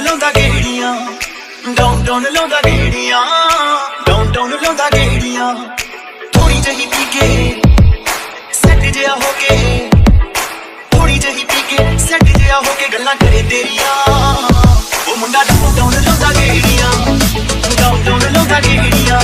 ਲਾਉਂਦਾ ਗੇੜੀਆਂ ਡਾਊਨ ਲਾਉਂਦਾ ਗੇੜੀਆਂ ਡਾਊਨ ਲਾਉਂਦਾ ਗੇੜੀਆਂ ਥੋੜੀ ਜਿਹੀ ਪੀ ਕੇ ਸੈੱਟ ਜਿਹਾ ਹੋ ਕੇ ਥੋੜੀ ਜਿਹੀ ਪੀ ਕੇ ਸੈੱਟ ਜਿਹਾ ਹੋ ਕੇ ਗੱਲਾਂ ਕਰੇ ਤੇਰੀਆਂ ਉਹ ਮੁੰਡਾ ਡਾਊਨ ਲਾਉਂਦਾ ਗੇੜੀਆਂ ਡਾਊਨ ਲਾਉਂਦਾ ਗੇੜੀਆਂ